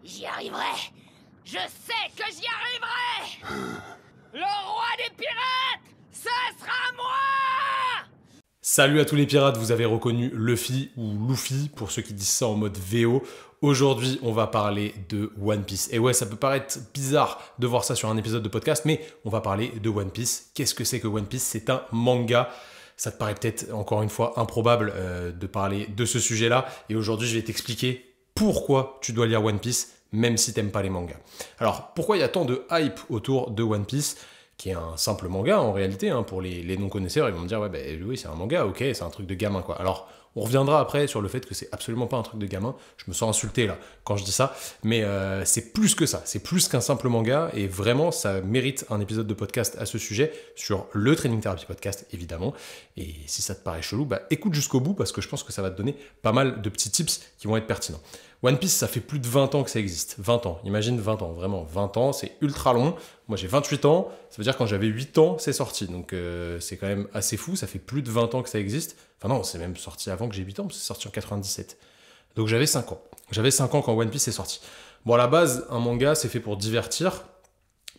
J'y arriverai. Je sais que j'y arriverai. Le roi des pirates, ce sera moi. Salut à tous les pirates, vous avez reconnu Luffy ou Luffy pour ceux qui disent ça en mode VO. Aujourd'hui, on va parler de One Piece. Et ouais, ça peut paraître bizarre de voir ça sur un épisode de podcast, mais on va parler de One Piece. Qu'est-ce que c'est que One Piece? C'est un manga. Ça te paraît peut-être, encore une fois, improbable de parler de ce sujet-là. Et aujourd'hui, je vais t'expliquer pourquoi tu dois lire One Piece, même si t'aimes pas les mangas. Alors, pourquoi il y a tant de hype autour de One Piece, qui est un simple manga en réalité, hein, pour les non-connaisseurs, ils vont me dire, ouais, bah, oui, c'est un manga, ok, c'est un truc de gamin, quoi. Alors, on reviendra après sur le fait que c'est absolument pas un truc de gamin. Je me sens insulté là quand je dis ça, mais c'est plus que ça. C'est plus qu'un simple manga et vraiment ça mérite un épisode de podcast à ce sujet sur le Training Therapy Podcast évidemment. Et si ça te paraît chelou, bah écoute jusqu'au bout parce que je pense que ça va te donner pas mal de petits tips qui vont être pertinents. One Piece, ça fait plus de 20 ans que ça existe. 20 ans, imagine 20 ans, vraiment 20 ans, c'est ultra long. Moi j'ai 28 ans, ça veut dire quand j'avais 8 ans, c'est sorti. Donc c'est quand même assez fou, ça fait plus de 20 ans que ça existe. Enfin non, c'est même sorti avant que j'ai 8 ans, c'est sorti en 97. Donc j'avais 5 ans. J'avais 5 ans quand One Piece est sorti. Bon, à la base, un manga, c'est fait pour divertir,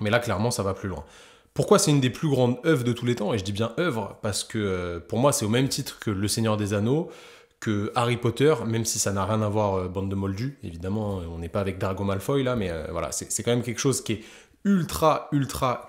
mais là, clairement, ça va plus loin. Pourquoi c'est une des plus grandes œuvres de tous les temps? Et je dis bien œuvre, parce que pour moi, c'est au même titre que Le Seigneur des Anneaux, que Harry Potter, même si ça n'a rien à voir, bande de moldus, évidemment, on n'est pas avec Drago Malfoy là, mais voilà, c'est quand même quelque chose qui est ultra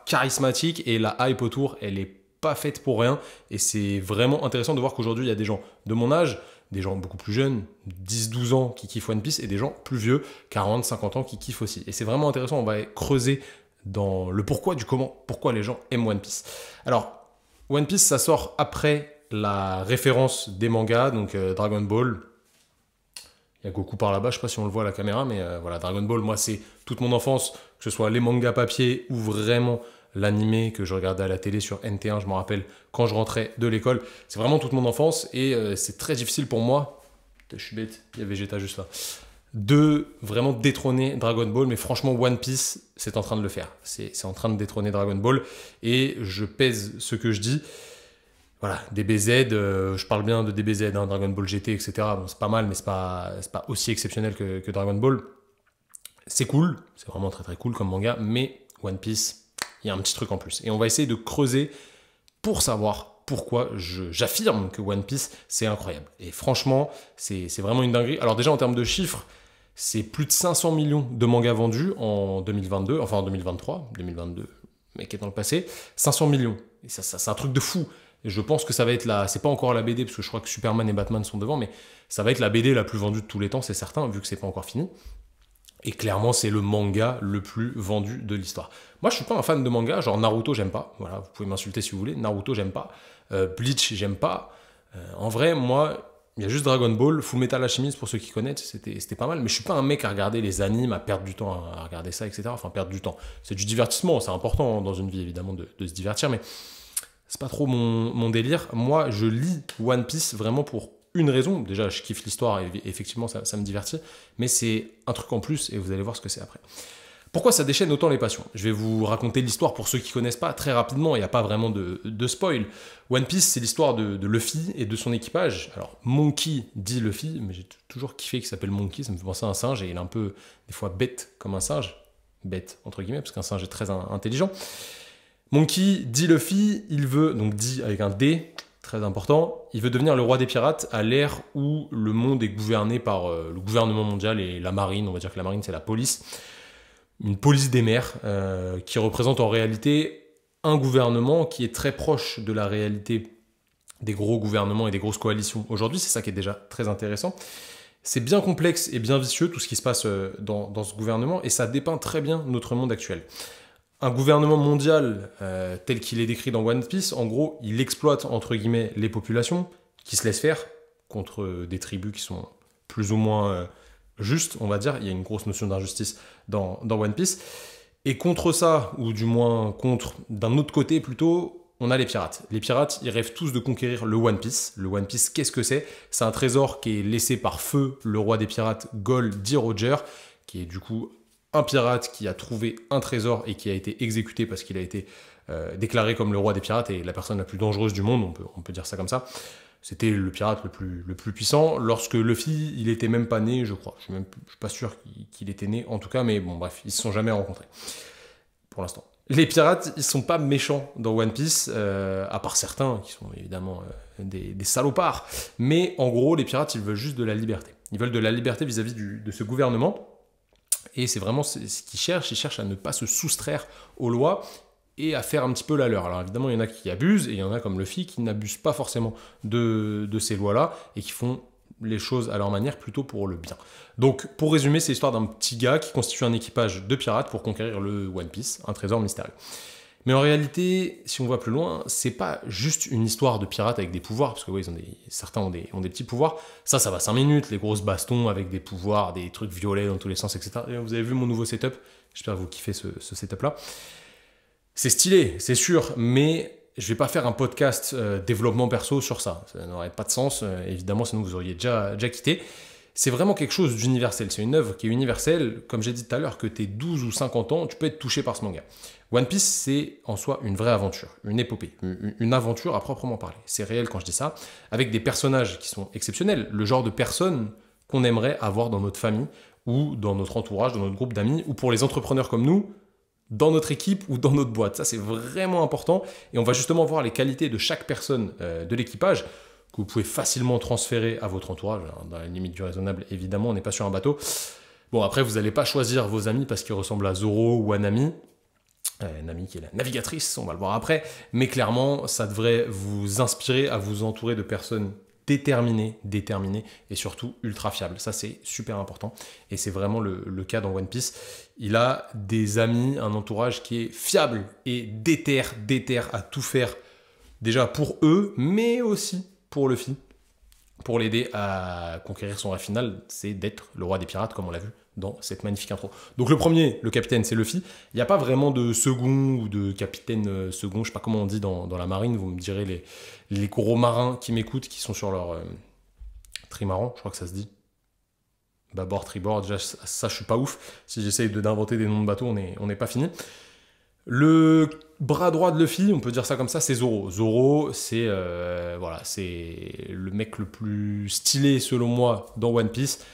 charismatique, et la hype autour, elle est pas faite pour rien, et c'est vraiment intéressant de voir qu'aujourd'hui il y a des gens de mon âge, des gens beaucoup plus jeunes, 10-12 ans qui kiffent One Piece, et des gens plus vieux, 40-50 ans qui kiffent aussi. Et c'est vraiment intéressant, on va creuser dans le pourquoi du comment, pourquoi les gens aiment One Piece. Alors, One Piece, ça sort après la référence des mangas, donc Dragon Ball. Il y a Goku par là-bas, je sais pas si on le voit à la caméra, mais voilà, Dragon Ball, moi c'est toute mon enfance, que ce soit les mangas papier ou vraiment l'animé que je regardais à la télé sur NT1, je m'en rappelle, quand je rentrais de l'école. C'est vraiment toute mon enfance et c'est très difficile pour moi, je suis bête, il y a Vegeta juste là, de vraiment détrôner Dragon Ball, mais franchement One Piece, c'est en train de le faire. C'est en train de détrôner Dragon Ball et je pèse ce que je dis. Voilà, DBZ, je parle bien de DBZ, hein, Dragon Ball GT, etc. Bon, c'est pas mal, mais c'est pas aussi exceptionnel que Dragon Ball. C'est cool, c'est vraiment très cool comme manga, mais One Piece, il y a un petit truc en plus. Et on va essayer de creuser pour savoir pourquoi j'affirme que One Piece, c'est incroyable. Et franchement, c'est vraiment une dinguerie. Alors déjà, en termes de chiffres, c'est plus de 500 millions de mangas vendus en 2022, enfin en 2023, 2022, mais qui est dans le passé, 500 millions. Et ça c'est un truc de fou. Et je pense que ça va être c'est pas encore la BD, parce que je crois que Superman et Batman sont devant, mais ça va être la BD la plus vendue de tous les temps, c'est certain, vu que c'est pas encore fini. Et clairement, c'est le manga le plus vendu de l'histoire. Moi, je suis pas un fan de manga, genre Naruto, j'aime pas. Voilà, vous pouvez m'insulter si vous voulez. Naruto, j'aime pas. Bleach, j'aime pas. En vrai, moi, il y a juste Dragon Ball, Full Metal Alchemist, pour ceux qui connaissent, c'était pas mal. Mais je suis pas un mec à regarder les animes, à perdre du temps à regarder ça, etc. Enfin, perdre du temps. C'est du divertissement, c'est important dans une vie, évidemment, de se divertir, mais c'est pas trop mon délire. Moi, je lis One Piece vraiment pour une raison. Déjà, je kiffe l'histoire et effectivement, ça me divertit. Mais c'est un truc en plus et vous allez voir ce que c'est après. Pourquoi ça déchaîne autant les passions? Je vais vous raconter l'histoire pour ceux qui connaissent pas très rapidement. Il n'y a pas vraiment de spoil. One Piece, c'est l'histoire de Luffy et de son équipage. Alors, Monkey dit Luffy, mais j'ai toujours kiffé qu'il s'appelle Monkey. Ça me fait penser à un singe et il est un peu, des fois, bête comme un singe. Bête, entre guillemets, parce qu'un singe est très intelligent. Monkey dit Luffy, il veut, donc dit avec un D, très important, il veut devenir le roi des pirates à l'ère où le monde est gouverné par le gouvernement mondial et la marine. On va dire que la marine, c'est la police. Une police des mers qui représente en réalité un gouvernement qui est très proche de la réalité des gros gouvernements et des grosses coalitions. Aujourd'hui, c'est ça qui est déjà très intéressant. C'est bien complexe et bien vicieux tout ce qui se passe dans ce gouvernement et ça dépeint très bien notre monde actuel. Un gouvernement mondial tel qu'il est décrit dans One Piece, en gros, il exploite, entre guillemets, les populations qui se laissent faire contre des tribus qui sont plus ou moins justes, on va dire. Il y a une grosse notion d'injustice dans One Piece. Et contre ça, ou du moins contre, d'un autre côté plutôt, on a les pirates. Les pirates, ils rêvent tous de conquérir le One Piece. Le One Piece, qu'est-ce que c'est? C'est un trésor qui est laissé par feu le roi des pirates, Gold D. Roger, qui est du coup un pirate qui a trouvé un trésor et qui a été exécuté parce qu'il a été déclaré comme le roi des pirates et la personne la plus dangereuse du monde, on peut dire ça comme ça. C'était le pirate le plus puissant. Lorsque Luffy, il était même pas né, je crois. Je suis pas sûr qu'il était né, en tout cas, mais bon, bref, ils se sont jamais rencontrés. Pour l'instant. Les pirates, ils sont pas méchants dans One Piece, à part certains, qui sont évidemment des salopards. Mais en gros, les pirates, ils veulent juste de la liberté. Ils veulent de la liberté vis-à-vis de ce gouvernement. Et c'est vraiment ce qu'ils cherchent. Ils cherchent à ne pas se soustraire aux lois et à faire un petit peu la leur. Alors évidemment, il y en a qui abusent, et il y en a comme Luffy qui n'abusent pas forcément de ces lois-là, et qui font les choses à leur manière plutôt pour le bien. Donc, pour résumer, c'est l'histoire d'un petit gars qui constitue un équipage de pirates pour conquérir le One Piece, un trésor mystérieux. Mais en réalité, si on va plus loin, c'est pas juste une histoire de pirates avec des pouvoirs, parce que ouais, certains ont des petits pouvoirs. Ça va 5 minutes, les grosses bastons avec des pouvoirs, des trucs violets dans tous les sens, etc. Et vous avez vu mon nouveau setup, j'espère que vous kiffez ce setup-là. C'est stylé, c'est sûr, mais je vais pas faire un podcast développement perso sur ça. Ça n'aurait pas de sens, évidemment, sinon vous auriez déjà quitté. C'est vraiment quelque chose d'universel. C'est une œuvre qui est universelle. Comme j'ai dit tout à l'heure, que tu aies 12 ou 50 ans, tu peux être touché par ce manga. One Piece, c'est en soi une vraie aventure, une épopée, une aventure à proprement parler. C'est réel quand je dis ça, avec des personnages qui sont exceptionnels, le genre de personnes qu'on aimerait avoir dans notre famille, ou dans notre entourage, dans notre groupe d'amis, ou pour les entrepreneurs comme nous, dans notre équipe ou dans notre boîte. Ça, c'est vraiment important. Et on va justement voir les qualités de chaque personne de l'équipage que vous pouvez facilement transférer à votre entourage, dans la limite du raisonnable, évidemment, on n'est pas sur un bateau. Bon, après, vous n'allez pas choisir vos amis parce qu'ils ressemblent à Zoro ou à Nami. Nami qui est la navigatrice, on va le voir après. Mais clairement, ça devrait vous inspirer à vous entourer de personnes déterminées et surtout ultra fiables. Ça, c'est super important. Et c'est vraiment le cas dans One Piece. Il a des amis, un entourage qui est fiable et déter à tout faire, déjà pour eux, mais aussi pour Luffy, pour l'aider à conquérir son rêve final, c'est d'être le roi des pirates, comme on l'a vu dans cette magnifique intro. Donc le premier, le capitaine, c'est Luffy. Il n'y a pas vraiment de second ou de capitaine second, je sais pas comment on dit dans la marine, vous me direz les gros marins qui m'écoutent, qui sont sur leur trimaran, je crois que ça se dit. Bâbord, tribord, déjà ça je suis pas ouf. Si j'essaye d'inventer des noms de bateaux, on n'est pas fini. Le bras droit de Luffy, on peut dire ça comme ça, c'est Zoro. Zoro, c'est c'est le mec le plus stylé selon moi dans One Piece.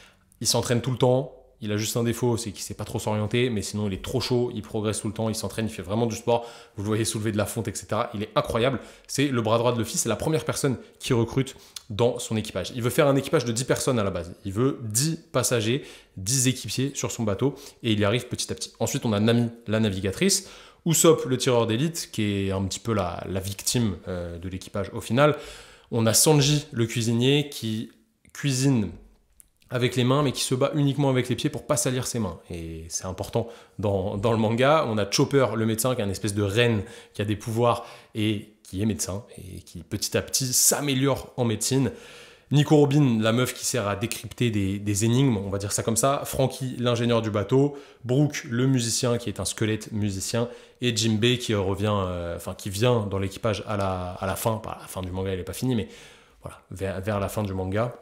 Il s'entraîne tout le temps. Il a juste un défaut, c'est qu'il sait pas trop s'orienter, mais sinon il est trop chaud, il progresse tout le temps, il s'entraîne, il fait vraiment du sport. Vous le voyez soulever de la fonte, etc. Il est incroyable. C'est le bras droit de Luffy, c'est la première personne qui recrute dans son équipage. Il veut faire un équipage de 10 personnes à la base. Il veut 10 passagers, 10 équipiers sur son bateau, et il y arrive petit à petit. Ensuite, on a Nami, la navigatrice. Usopp, le tireur d'élite, qui est un petit peu la victime de l'équipage au final. On a Sanji, le cuisinier, qui cuisine avec les mains, mais qui se bat uniquement avec les pieds pour pas salir ses mains. Et c'est important dans le manga. On a Chopper, le médecin, qui est une espèce de reine, qui a des pouvoirs et qui est médecin, et qui petit à petit s'améliore en médecine. Nico Robin, la meuf qui sert à décrypter des énigmes, on va dire ça comme ça. Franky, l'ingénieur du bateau. Brooke, le musicien, qui est un squelette musicien. Et Jinbei, qui qui vient dans l'équipage à la fin, pas à la fin du manga, il n'est pas fini, mais voilà, vers la fin du manga,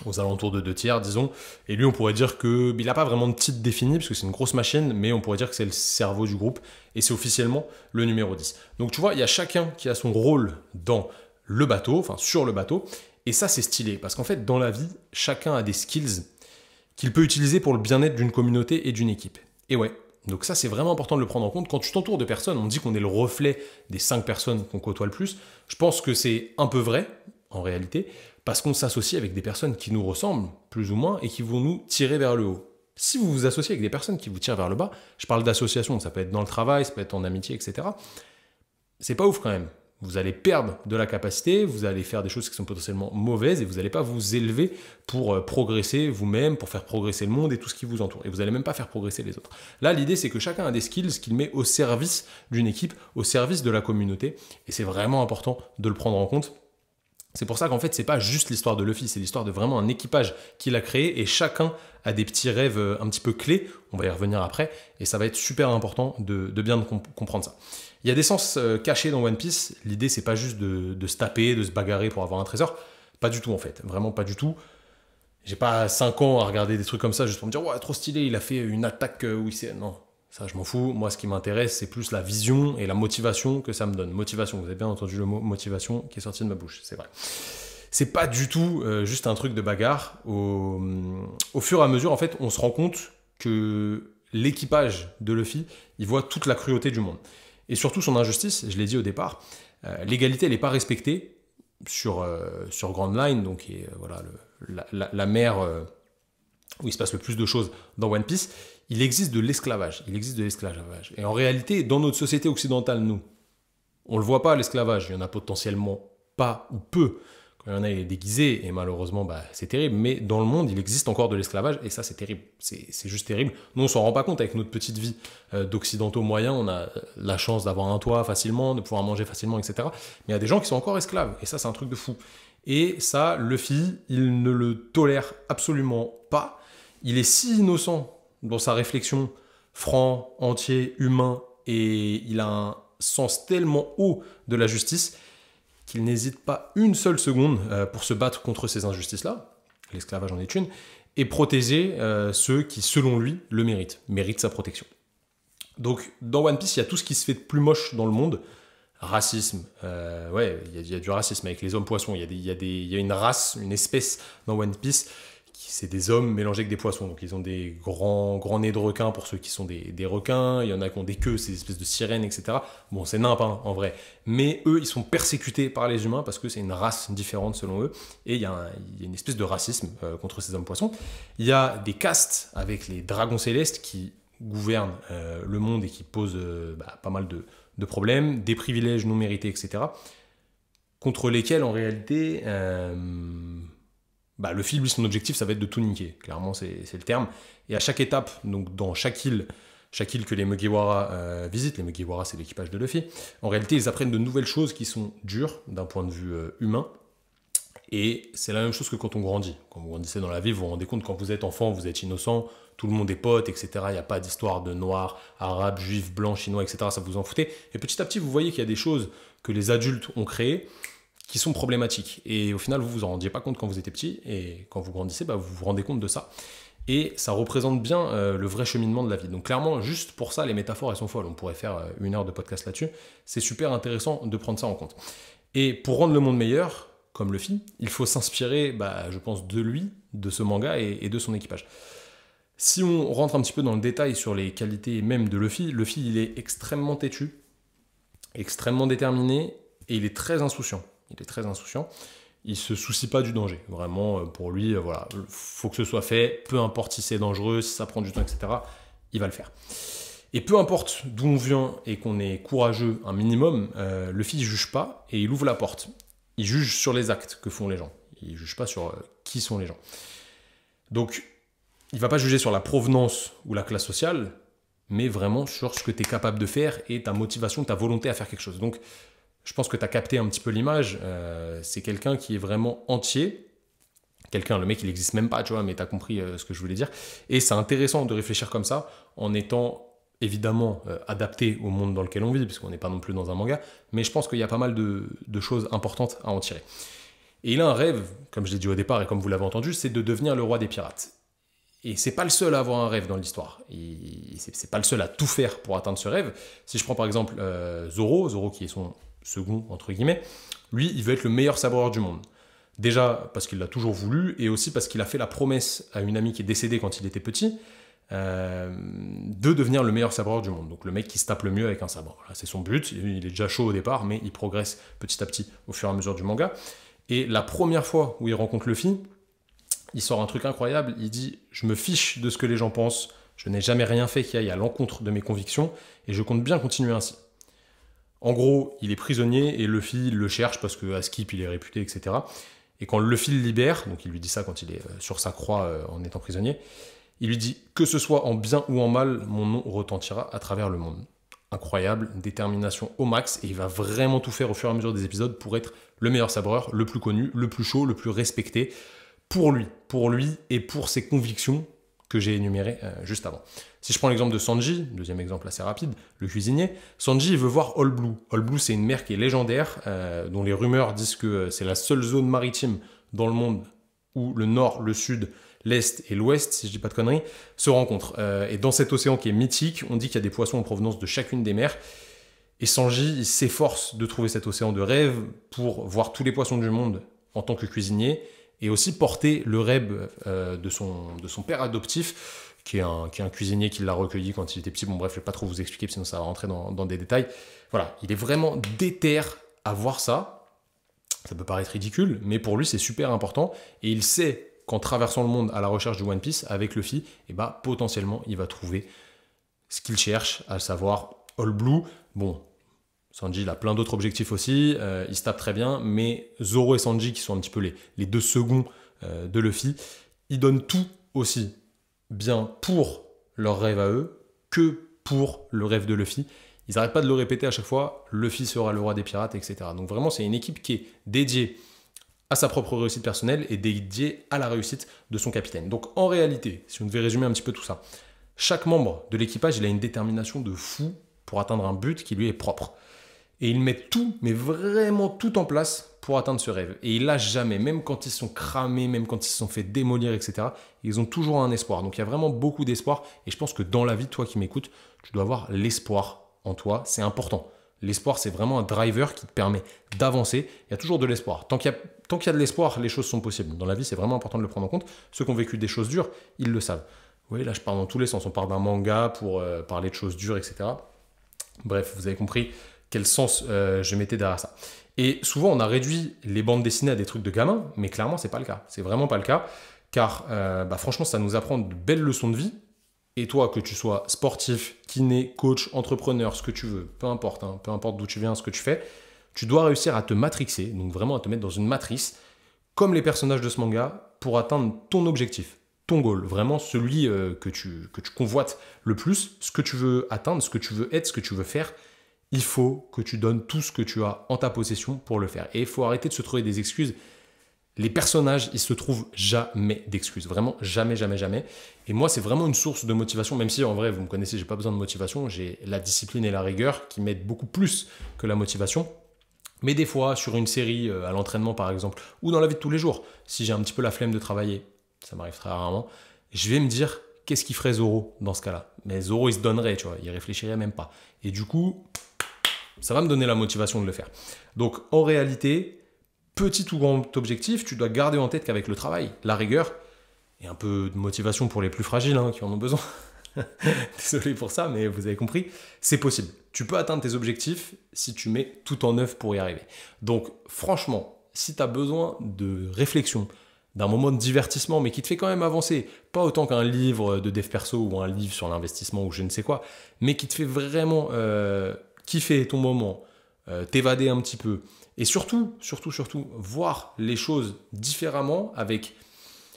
aux alentours de 2/3, disons. Et lui, on pourrait dire qu'il n'a pas vraiment de titre défini, parce que c'est une grosse machine, mais on pourrait dire que c'est le cerveau du groupe, et c'est officiellement le numéro 10. Donc tu vois, il y a chacun qui a son rôle dans le bateau, enfin sur le bateau, et ça, c'est stylé, parce qu'en fait, dans la vie, chacun a des skills qu'il peut utiliser pour le bien-être d'une communauté et d'une équipe. Et ouais, donc ça, c'est vraiment important de le prendre en compte. Quand tu t'entoures de personnes, on dit qu'on est le reflet des 5 personnes qu'on côtoie le plus. Je pense que c'est un peu vrai, en réalité, parce qu'on s'associe avec des personnes qui nous ressemblent, plus ou moins, et qui vont nous tirer vers le haut. Si vous vous associez avec des personnes qui vous tirent vers le bas, je parle d'association, ça peut être dans le travail, ça peut être en amitié, etc. C'est pas ouf quand même. Vous allez perdre de la capacité, vous allez faire des choses qui sont potentiellement mauvaises et vous n'allez pas vous élever pour progresser vous-même, pour faire progresser le monde et tout ce qui vous entoure. Et vous n'allez même pas faire progresser les autres. Là, l'idée, c'est que chacun a des skills qu'il met au service d'une équipe, au service de la communauté. Et c'est vraiment important de le prendre en compte. C'est pour ça qu'en fait, c'est pas juste l'histoire de Luffy, c'est l'histoire de vraiment un équipage qu'il a créé et chacun a des petits rêves un petit peu clés. On va y revenir après et ça va être super important de bien comprendre ça. Il y a des sens cachés dans One Piece. L'idée, c'est pas juste de se taper, de se bagarrer pour avoir un trésor. Pas du tout, en fait. Vraiment pas du tout. J'ai pas 5 ans à regarder des trucs comme ça juste pour me dire « Ouais, trop stylé, il a fait une attaque où il s'est... » Non, Ça, je m'en fous. Moi, ce qui m'intéresse, c'est plus la vision et la motivation que ça me donne. Motivation, vous avez bien entendu le mot motivation qui est sorti de ma bouche, c'est vrai. C'est pas du tout juste un truc de bagarre. Au fur et à mesure, en fait, on se rend compte que l'équipage de Luffy, il voit toute la cruauté du monde. Et surtout son injustice, je l'ai dit au départ, l'égalité, elle n'est pas respectée sur Grand Line, donc qui est voilà, la mer où il se passe le plus de choses dans One Piece. Il existe de l'esclavage. Et en réalité, dans notre société occidentale, nous, on ne le voit pas, l'esclavage. Il y en a potentiellement pas ou peu. Quand il y en a, il est déguisé, et malheureusement, c'est terrible. Mais dans le monde, il existe encore de l'esclavage, et ça, c'est terrible. C'est juste terrible. Nous, on s'en rend pas compte avec notre petite vie d'occidentaux moyens. On a la chance d'avoir un toit facilement, de pouvoir manger facilement, etc. Mais il y a des gens qui sont encore esclaves, et ça, c'est un truc de fou. Et ça, Luffy, il ne le tolère absolument pas. Il est si innocent dans sa réflexion, franc, entier, humain, et il a un sens tellement haut de la justice qu'il n'hésite pas une seule seconde pour se battre contre ces injustices-là, l'esclavage en est une, et protéger ceux qui, selon lui, le méritent sa protection. Donc, dans One Piece, il y a tout ce qui se fait de plus moche dans le monde. Racisme, il y a du racisme avec les hommes-poissons, il y a une race, une espèce dans One Piece, c'est des hommes mélangés avec des poissons. Donc ils ont des grands nez de requins pour ceux qui sont des requins. Il y en a qui ont des queues, ces espèces de sirènes, etc. Bon, c'est nimp en vrai. Mais eux, ils sont persécutés par les humains parce que c'est une race différente selon eux. Et il y a une espèce de racisme contre ces hommes-poissons. Il y a des castes avec les dragons célestes qui gouvernent le monde et qui posent pas mal de problèmes, des privilèges non mérités, etc. Contre lesquels, en réalité... Luffy, lui, son objectif, ça va être de tout niquer. Clairement, c'est le terme. Et à chaque étape, donc dans chaque île que les Mugiwara visitent, les Mugiwara, c'est l'équipage de Luffy, en réalité, ils apprennent de nouvelles choses qui sont dures d'un point de vue humain. Et c'est la même chose que quand on grandit. Quand vous grandissez dans la vie, vous vous rendez compte, quand vous êtes enfant, vous êtes innocent, tout le monde est pote, etc. Il n'y a pas d'histoire de noirs, arabes, juifs, blancs, chinois, etc. Ça vous en foutez. Et petit à petit, vous voyez qu'il y a des choses que les adultes ont créées qui sont problématiques. Et au final, vous vous en rendiez pas compte quand vous étiez petit, et quand vous grandissez, vous vous rendez compte de ça. Et ça représente bien le vrai cheminement de la vie. Donc clairement, juste pour ça, les métaphores, elles sont folles. On pourrait faire 1 heure de podcast là-dessus. C'est super intéressant de prendre ça en compte. Et pour rendre le monde meilleur, comme Luffy, il faut s'inspirer, je pense, de lui, de ce manga et de son équipage. Si on rentre un petit peu dans le détail sur les qualités même de Luffy, il est extrêmement têtu, extrêmement déterminé, et il est très insouciant. Il se soucie pas du danger. Vraiment, pour lui, faut que ce soit fait, peu importe si c'est dangereux, si ça prend du temps, etc., il va le faire. Et peu importe d'où on vient et qu'on est courageux un minimum, Luffy ne juge pas et il ouvre la porte. Il juge sur les actes que font les gens. Il ne juge pas sur qui sont les gens. Donc, il ne va pas juger sur la provenance ou la classe sociale, mais vraiment sur ce que tu es capable de faire et ta motivation, ta volonté à faire quelque chose. Donc, je pense que tu as capté un petit peu l'image. C'est quelqu'un qui est vraiment entier. Le mec, il n'existe même pas, tu vois, mais tu as compris ce que je voulais dire. Et c'est intéressant de réfléchir comme ça, en étant évidemment adapté au monde dans lequel on vit, puisqu'on n'est pas non plus dans un manga, mais je pense qu'il y a pas mal de choses importantes à en tirer. Et il a un rêve, comme je l'ai dit au départ et comme vous l'avez entendu, c'est de devenir le roi des pirates. Et c'est pas le seul à avoir un rêve dans l'histoire. Et c'est pas le seul à tout faire pour atteindre ce rêve. Si je prends par exemple Zoro qui est son second, entre guillemets, lui, il veut être le meilleur sabreur du monde. Déjà parce qu'il l'a toujours voulu, et aussi parce qu'il a fait la promesse à une amie qui est décédée quand il était petit, de devenir le meilleur sabreur du monde. Donc le mec qui se tape le mieux avec un sabre. Voilà, c'est son but, il est déjà chaud au départ, mais il progresse petit à petit au fur et à mesure du manga. Et la première fois où il rencontre Luffy, il sort un truc incroyable, il dit « Je me fiche de ce que les gens pensent, je n'ai jamais rien fait qui aille à l'encontre de mes convictions, et je compte bien continuer ainsi. » En gros, il est prisonnier et Luffy le cherche parce qu'à Skip, il est réputé, etc. Et quand Luffy le libère, donc il lui dit ça quand il est sur sa croix en étant prisonnier, il lui dit « Que ce soit en bien ou en mal, mon nom retentira à travers le monde. » Incroyable, détermination au max, et il va vraiment tout faire au fur et à mesure des épisodes pour être le meilleur sabreur, le plus connu, le plus chaud, le plus respecté, pour lui et pour ses convictions que j'ai énumérées juste avant. Si je prends l'exemple de Sanji, deuxième exemple assez rapide, le cuisinier, Sanji il veut voir All Blue. All Blue, c'est une mer qui est légendaire, dont les rumeurs disent que c'est la seule zone maritime dans le monde où le nord, le sud, l'Est et l'Ouest, si je dis pas de conneries, se rencontrent. Et dans cet océan qui est mythique, on dit qu'il y a des poissons en provenance de chacune des mers. Et Sanji, il s'efforce de trouver cet océan de rêve pour voir tous les poissons du monde en tant que cuisinier et aussi porter le rêve de son père adoptif, qui est un cuisinier qui l'a recueilli quand il était petit. Bon bref, je vais pas trop vous expliquer, sinon ça va rentrer dans des détails. Voilà, il est vraiment déter à voir ça. Ça peut paraître ridicule, mais pour lui, c'est super important. Et il sait qu'en traversant le monde à la recherche du One Piece avec Luffy, et bah, potentiellement, il va trouver ce qu'il cherche, à savoir All Blue. Bon, Sanji, il a plein d'autres objectifs aussi, il se tape très bien, mais Zoro et Sanji, qui sont un petit peu les deux seconds de Luffy, ils donnent tout aussi bien pour leur rêve à eux que pour le rêve de Luffy. Ils n'arrêtent pas de le répéter à chaque fois, Luffy sera le roi des pirates, etc. Donc vraiment, c'est une équipe qui est dédiée à sa propre réussite personnelle et dédiée à la réussite de son capitaine. Donc en réalité, si on devait résumer un petit peu tout ça, chaque membre de l'équipage, il a une détermination de fou pour atteindre un but qui lui est propre. Et ils mettent tout, mais vraiment tout en place pour atteindre ce rêve. Et ils lâchent jamais, même quand ils sont cramés, même quand ils se sont fait démolir, etc. Ils ont toujours un espoir. Donc il y a vraiment beaucoup d'espoir. Et je pense que dans la vie, toi qui m'écoutes, tu dois avoir l'espoir en toi. C'est important. L'espoir, c'est vraiment un driver qui te permet d'avancer. Il y a toujours de l'espoir. Tant qu'il y a de l'espoir, les choses sont possibles. Dans la vie, c'est vraiment important de le prendre en compte. Ceux qui ont vécu des choses dures, ils le savent. Oui, là, je parle dans tous les sens. On parle d'un manga pour parler de choses dures, etc. Bref, vous avez compris quel sens je mettais derrière ça. Et souvent, on a réduit les bandes dessinées à des trucs de gamins, mais clairement, c'est pas le cas. C'est vraiment pas le cas, car franchement, ça nous apprend de belles leçons de vie. Et toi, que tu sois sportif, kiné, coach, entrepreneur, ce que tu veux, peu importe d'où tu viens, ce que tu fais, tu dois réussir à te matrixer, donc vraiment à te mettre dans une matrice, comme les personnages de ce manga, pour atteindre ton objectif, ton goal, vraiment celui que tu convoites le plus, ce que tu veux atteindre, ce que tu veux être, ce que tu veux faire. Il faut que tu donnes tout ce que tu as en ta possession pour le faire. Et il faut arrêter de se trouver des excuses. Les personnages, ils se trouvent jamais d'excuses. Vraiment, jamais, jamais, jamais. Et moi, c'est vraiment une source de motivation, même si en vrai, vous me connaissez, j'ai pas besoin de motivation. J'ai la discipline et la rigueur qui m'aident beaucoup plus que la motivation. Mais des fois, sur une série, à l'entraînement par exemple, ou dans la vie de tous les jours, si j'ai un petit peu la flemme de travailler, ça m'arrive très rarement, je vais me dire, qu'est-ce qu'il ferait Zoro dans ce cas-là? Mais Zoro, il se donnerait, tu vois, il réfléchirait même pas. Et du coup, ça va me donner la motivation de le faire. Donc, en réalité, petit ou grand objectif, tu dois garder en tête qu'avec le travail, la rigueur et un peu de motivation pour les plus fragiles qui en ont besoin. Désolé pour ça, mais vous avez compris, c'est possible. Tu peux atteindre tes objectifs si tu mets tout en œuvre pour y arriver. Donc, franchement, si tu as besoin de réflexion, d'un moment de divertissement, mais qui te fait quand même avancer, pas autant qu'un livre de dev perso ou un livre sur l'investissement ou je ne sais quoi, mais qui te fait vraiment kiffer ton moment, t'évader un petit peu, et surtout, voir les choses différemment avec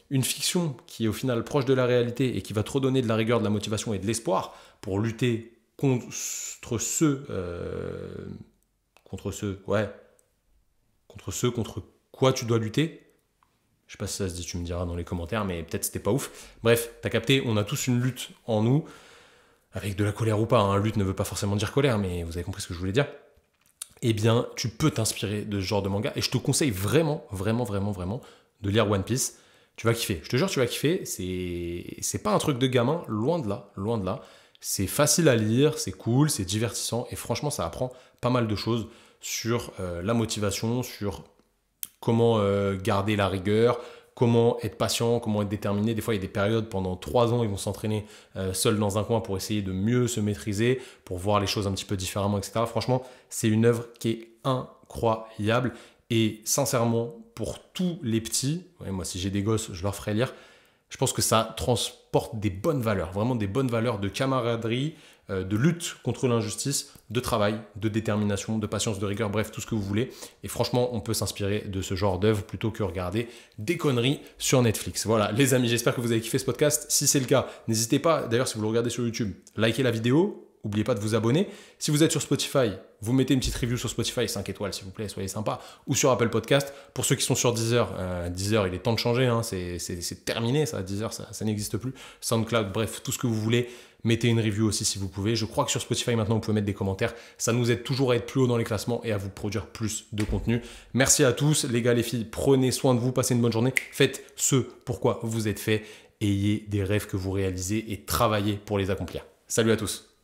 une fiction qui est au final proche de la réalité et qui va te redonner de la rigueur, de la motivation et de l'espoir pour lutter contre quoi tu dois lutter. Je sais pas si ça se dit, tu me diras dans les commentaires, mais peut-être c'était pas ouf. Bref, t'as capté, on a tous une lutte en nous, avec de la colère ou pas. Lutte ne veut pas forcément dire colère, mais vous avez compris ce que je voulais dire. Eh bien, tu peux t'inspirer de ce genre de manga, et je te conseille vraiment de lire One Piece. Tu vas kiffer, je te jure, tu vas kiffer. C'est pas un truc de gamin, loin de là. C'est facile à lire, c'est cool, c'est divertissant, et franchement, ça apprend pas mal de choses sur la motivation, sur comment garder la rigueur, comment être patient, comment être déterminé. Des fois, il y a des périodes, pendant 3 ans, ils vont s'entraîner seuls dans un coin pour essayer de mieux se maîtriser, pour voir les choses un petit peu différemment, etc. Franchement, c'est une œuvre qui est incroyable. Et sincèrement, pour tous les petits, moi si j'ai des gosses, je leur ferai lire, je pense que ça transporte des bonnes valeurs, vraiment des bonnes valeurs de camaraderie, de lutte contre l'injustice, de travail, de détermination, de patience, de rigueur, bref, tout ce que vous voulez. Et franchement, on peut s'inspirer de ce genre d'œuvre plutôt que regarder des conneries sur Netflix. Voilà, les amis, j'espère que vous avez kiffé ce podcast. Si c'est le cas, n'hésitez pas, d'ailleurs, si vous le regardez sur YouTube, likez la vidéo n'oubliez pas de vous abonner. Si vous êtes sur Spotify, vous mettez une petite review sur Spotify, 5 étoiles s'il vous plaît, soyez sympa, ou sur Apple Podcast. Pour ceux qui sont sur Deezer, Deezer, il est temps de changer, hein, c'est terminé ça, Deezer, ça n'existe plus. SoundCloud, bref, tout ce que vous voulez. Mettez une review aussi si vous pouvez. Je crois que sur Spotify maintenant, vous pouvez mettre des commentaires. Ça nous aide toujours à être plus haut dans les classements et à vous produire plus de contenu. Merci à tous, les gars, les filles. Prenez soin de vous, passez une bonne journée. Faites ce pourquoi vous êtes fait. Ayez des rêves que vous réalisez et travaillez pour les accomplir. Salut à tous.